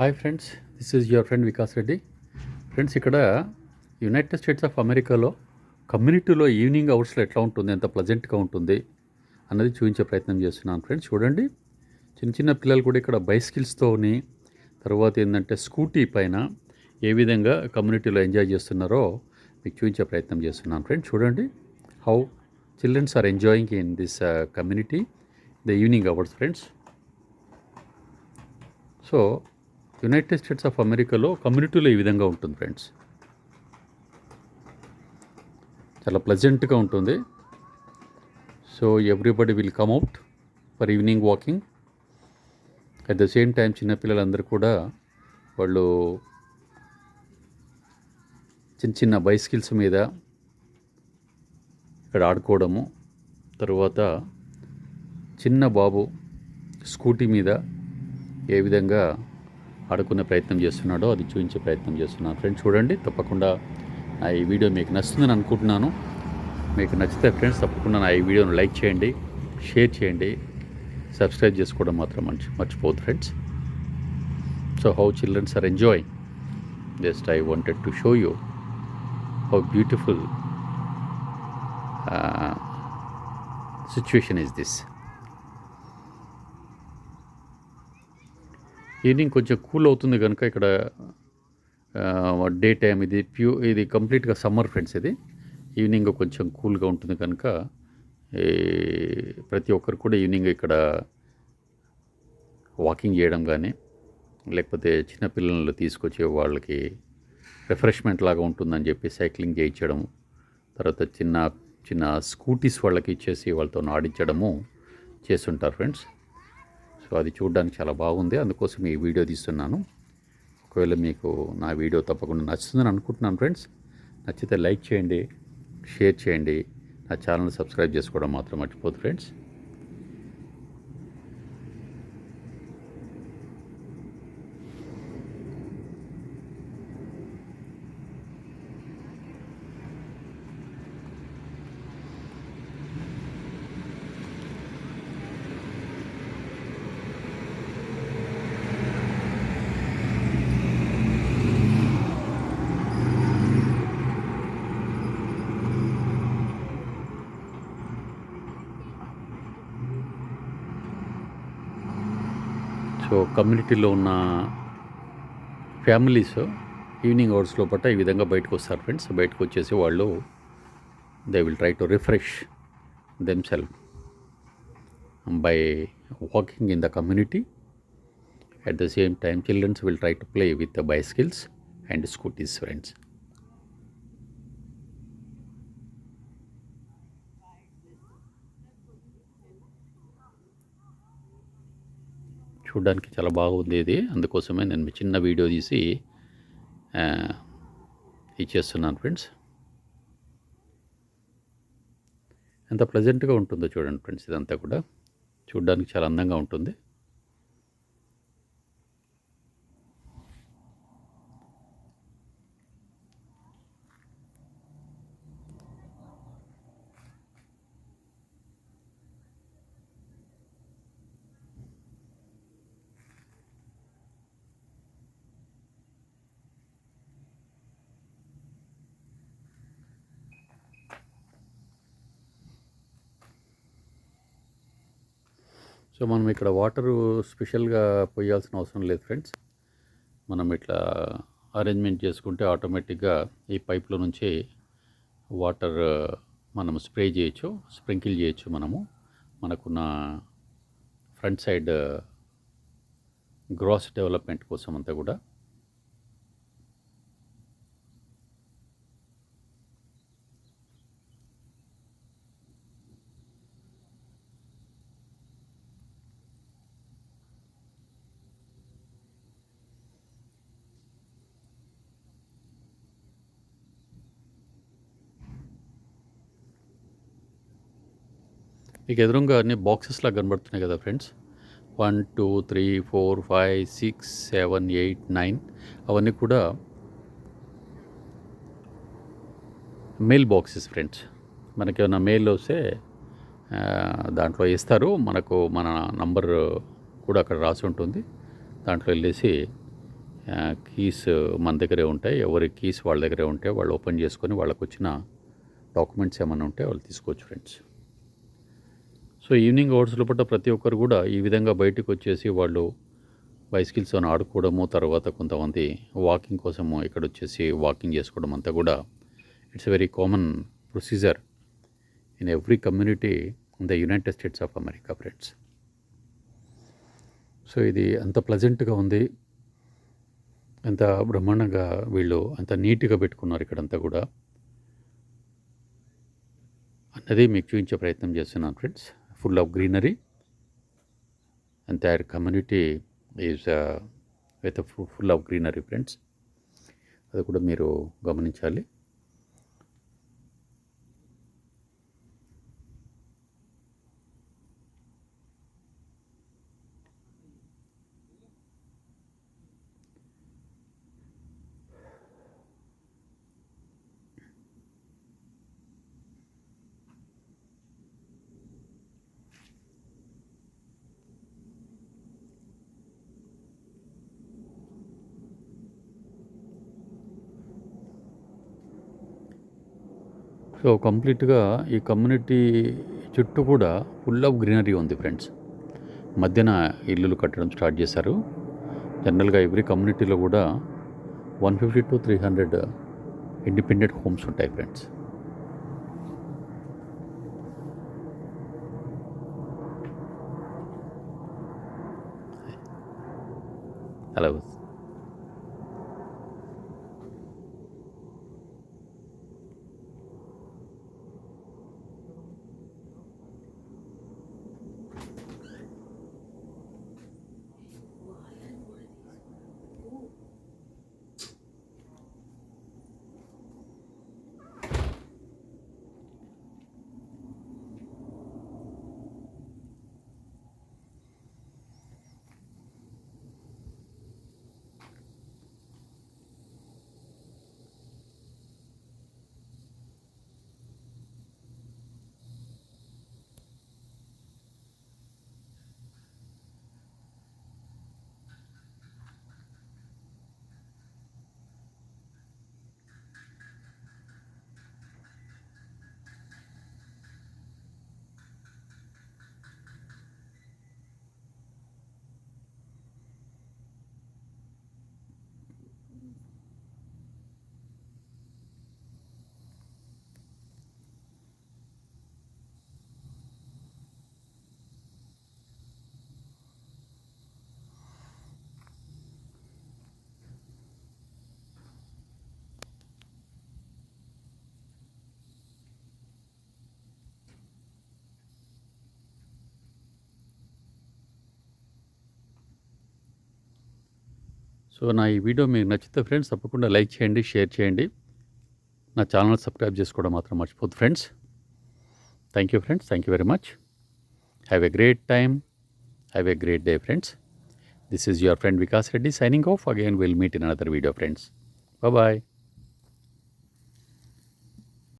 Hi friends, this is your friend Vikas Reddy. Friends, ఇక్కడ United states of అమెరికాలో కమ్యూనిటీలో evening అవర్స్లో ఎట్లా ఉంటుంది, ఎంత ప్లజెంట్గా ఉంటుంది అన్నది చూపించే ప్రయత్నం చేస్తున్నాను. ఫ్రెండ్స్ చూడండి, చిన్న చిన్న పిల్లలు కూడా ఇక్కడ బైసికిల్స్తోని, తర్వాత ఏంటంటే స్కూటీ పైన ఏ విధంగా కమ్యూనిటీలో ఎంజాయ్ చేస్తున్నారో మీకు చూపించే ప్రయత్నం చేస్తున్నాను. ఫ్రెండ్స్ చూడండి, how childrens are enjoying in this community the evening hours. Friends, so united states of అమెరికాలో కమ్యూనిటీలో ఈ విధంగా ఉంటుంది. ఫ్రెండ్స్, చాలా ప్లెజెంట్గా ఉంటుంది. So everybody will come out for evening walking. At the same time చిన్నపిల్లలందరూ కూడా వాళ్ళు చిన్న చిన్న బైసికిల్స్ మీద ఇక్కడ ఆడుకోవడము, తరువాత చిన్న బాబు స్కూటీ మీద ఏ విధంగా ఆడుకునే ప్రయత్నం చేస్తున్నాడో అది చూపించే ప్రయత్నం చేస్తున్నాను. ఫ్రెండ్స్ చూడండి, తప్పకుండా నా ఈ వీడియో మీకు నచ్చుతుందని అనుకుంటున్నాను. మీకు నచ్చితే ఫ్రెండ్స్ తప్పకుండా నా ఈ వీడియోను లైక్ చేయండి, షేర్ చేయండి, సబ్స్క్రైబ్ చేసుకోవడం మాత్రం మర్చిపోవద్దు friends. So how childrens are enjoying, just I wanted to show you how beautiful situation is this. Evening కొంచెం కూల్ అవుతుంది కనుక ఇక్కడ డే టైం ఇది కంప్లీట్గా సమ్మర్. ఫ్రెండ్స్, ఇది ఈవినింగ్ కొంచెం కూల్గా ఉంటుంది కనుక ప్రతి ఒక్కరు కూడా ఈవినింగ్ ఇక్కడ వాకింగ్ చేయడం కానీ, లేకపోతే చిన్నపిల్లలు తీసుకొచ్చే వాళ్ళకి రిఫ్రెష్మెంట్ లాగా ఉంటుందని చెప్పి సైక్లింగ్ చేయించడం, తర్వాత చిన్న చిన్న స్కూటీస్ వాళ్ళకి ఇచ్చేసి వాళ్ళతో ఆడించడము చేస్తుంటారు. ఫ్రెండ్స్, సో అది చూడడానికి చాలా బాగుంది, అందుకోసం ఈ వీడియో తీస్తున్నాను. ఒకవేళ మీకు నా వీడియో తప్పకుండా నచ్చుతుందని అనుకుంటున్నాను. ఫ్రెండ్స్, నచ్చితే లైక్ చేయండి, షేర్ చేయండి, నా ఛానల్ని సబ్స్క్రైబ్ చేసుకోవడం మాత్రం మర్చిపోదు ఫ్రెండ్స్. సో కమ్యూనిటీలో ఉన్న ఫ్యామిలీస్ ఈవినింగ్ అవర్స్ లోపల ఈ విధంగా బయటకు వస్తారు. ఫ్రెండ్స్, బయటకు వచ్చేసి వాళ్ళు they will try to refresh themself by walking in the community. At the same time, children will try to play with the bicycles and scooties. Friends, చూడడానికి చాలా బాగుంది ఇది, అందుకోసమే నేను చిన్న వీడియో తీసి ఇచ్చేస్తున్నాను. ఫ్రెండ్స్, ఎంత ప్లెజెంట్గా ఉంటుందో చూడండి ఫ్రెండ్స్. ఇదంతా కూడా చూడడానికి చాలా అందంగా ఉంటుంది. సో మనం ఇక్కడ వాటరు స్పెషల్గా పోయాల్సిన అవసరం లేదు ఫ్రెండ్స్. మనం ఇట్లా అరేంజ్మెంట్ చేసుకుంటే ఆటోమేటిక్గా ఈ పైప్లో నుంచి వాటర్ మనం స్ప్రే చేయొచ్చు, స్ప్రింకిల్ చేయొచ్చు. మనకున్న ఫ్రంట్ సైడ్ గ్రాస్ డెవలప్మెంట్ కోసం అంతా కూడా. మీకు ఎదురుగా అన్ని బాక్సెస్ లాగా కనబడుతున్నాయి కదా ఫ్రెండ్స్. 1 2 3 4 5 6 7 8 9 అవన్నీ కూడా మెయిల్ బాక్సెస్ ఫ్రెండ్స్. మనకి ఏమైనా మెయిల్ వస్తే దాంట్లో ఇస్తారు. మన నంబర్ కూడా అక్కడ రాసి ఉంటుంది. దాంట్లో వెళ్ళేసి కీస్ మన దగ్గరే ఉంటాయి. ఎవరి కీస్ వాళ్ళ దగ్గరే ఉంటాయి. వాళ్ళు ఓపెన్ చేసుకొని వాళ్ళకు వచ్చిన డాక్యుమెంట్స్ ఏమైనా ఉంటే వాళ్ళు తీసుకోవచ్చు ఫ్రెండ్స్. సో ఈవినింగ్ అవర్స్ లోపల ప్రతి ఒక్కరు కూడా ఈ విధంగా బయటకు వచ్చేసి వాళ్ళు బైసికిల్స్ అని ఆడుకోవడము, తర్వాత కొంతమంది వాకింగ్ కోసము ఇక్కడ వచ్చేసి వాకింగ్ చేసుకోవడం అంతా కూడా it's a very common procedure in every community in the United states of America friends. So ఇది అంత ప్లజెంట్గా ఉంది, ఎంత బ్రహ్మాండంగా వీళ్ళు అంత నీట్గా పెట్టుకున్నారు ఇక్కడంతా కూడా అన్నది మీకు చూపించే ప్రయత్నం చేస్తున్నాను friends. Full of greenery, entire community is with full of greenery friends. అది కూడా మీరు గమనించాలి. సో కంప్లీట్గా ఈ కమ్యూనిటీ చుట్టూ కూడా ఫుల్ ఆఫ్ గ్రీనరీ ఉంది ఫ్రెండ్స్. మధ్యన ఇల్లులు కట్టడం స్టార్ట్ చేశారు. జనరల్గా ఎవ్రీ కమ్యూనిటీలో కూడా 150 to 300 ఇండిపెండెంట్ హోమ్స్ ఉంటాయి ఫ్రెండ్స్. అలా సో నా ఈ వీడియో మీకు నచ్చితే ఫ్రెండ్స్ తప్పకుండా లైక్ చేయండి, షేర్ చేయండి. నా ఛానల్ సబ్స్క్రైబ్ చేసుకోవడం మాత్రం మర్చిపోద్దు friends. Thank you friends, thank you very much. Have a great time, have a great day friends. This is your friend Vikas Reddy signing off. Again, we'll meet in another video friends. Bye-bye.